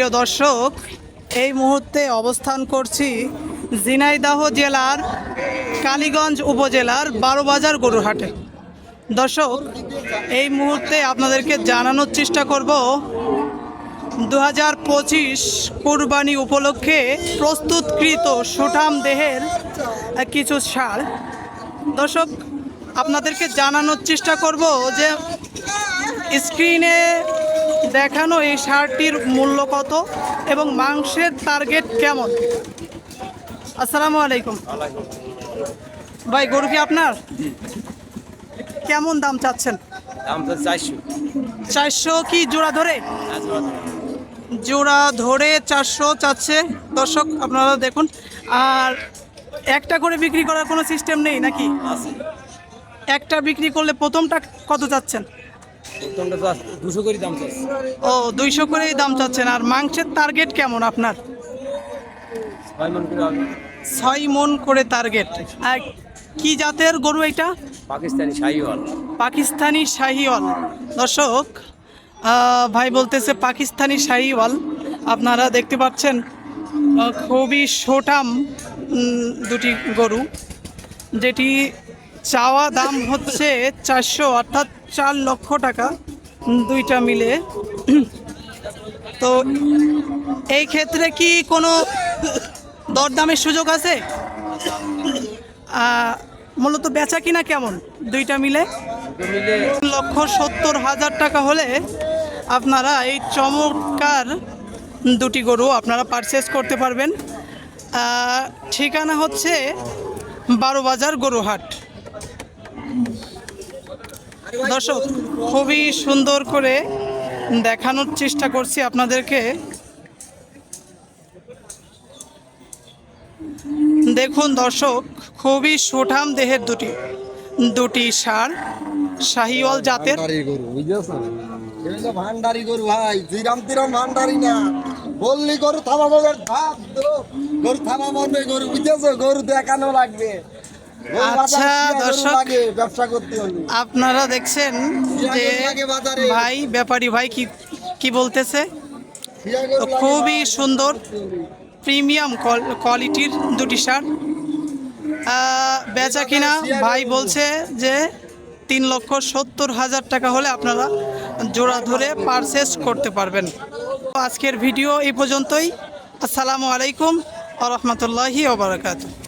প্রিয় দর্শক, এই মুহূর্তে অবস্থান করছি ঝিনাইদহ জেলার কালীগঞ্জ উপজেলার 12 বাজার গরুর হাটে। দর্শক, এই মুহূর্তে আপনাদেরকে জানানোর চেষ্টা করব 2025 কুরবানি উপলক্ষে প্রস্তুতকৃত সুঠাম দেহের কিছু ষাঁড়। দর্শক, আপনাদেরকে জানানোর চেষ্টা করব যে স্ক্রিনে দেখানো এই ষাঁড়টির মূল্য কত এবং মাংসের টার্গেট কেমন। আসসালামু আলাইকুম ভাই, গরু কি আপনার? কেমন দাম চাচ্ছেন? দাম তো 400 কি জোড়া ধরে? জোড়া ধরে 400 চাচ্ছে। দর্শক, আপনারা দেখুন। আর একটা করে বিক্রি করার কোনো সিস্টেম নেই নাকি? একটা বিক্রি করলে প্রথমটা কত চাচ্ছেন? 200 করে দাম চাচ্ছে। ও, 200 করেই দাম চাচ্ছেন। আর মাংসের টার্গেট কেমন আপনার? 6 মণ করে টার্গেট। আর কি জাতের গরু এটা? পাকিস্তানি শাহিওয়াল। পাকিস্তানি শাহিওয়াল। দর্শক, ভাই বলতেছে পাকিস্তানি শাহিওয়াল। আপনারা দেখতে পাচ্ছেন খুবই সুঠাম দুটি গরু, যেটি চাওয়া দাম হচ্ছে 400, অর্থাৎ 4 লক্ষ টাকা দুইটা মিলে। তো এই ক্ষেত্রে কি কোনো দরদামের সুযোগ আছে? মূলত বেচা কিনা কেমন দুইটা মিলে? 1,70,000 টাকা হলে আপনারা এই চমৎকার দুটি গরু আপনারা পারচেস করতে পারবেন। ঠিকানা হচ্ছে 12 বাজার গরুহাট। দর্শক, খুবই সুন্দর করে দেখানোর চেষ্টা করছি আপনাদেরকে। দেখুন দর্শক, খুবই সুঠাম দেহের দুটি ষাঁড়, শাহিওয়াল জাতের। ভান্ডারি গরু ভাই, জিরাম তিরাম ভান্ডারি না। বললি গরু থামা বলবে, গরু থামা বলবে, গরু বুঝেছো, গরু দেখানো লাগবে। আচ্ছা দর্শক, ব্যবসা করতে হবে। আপনারা দেখছেন যে ভাই, ব্যাপারী ভাই কি বলতেছে। তো খুবই সুন্দর প্রিমিয়াম কোয়ালিটির দুটি ষাঁড়। বেচা কিনা ভাই বলছে যে 3,70,000 টাকা হলে আপনারা জোড়া ধরে পারচেস করতে পারবেন। আজকের ভিডিও এই পর্যন্তই। আসসালামু আলাইকুম ওয়া রাহমাতুল্লাহি ওয়া বারাকাতুহু।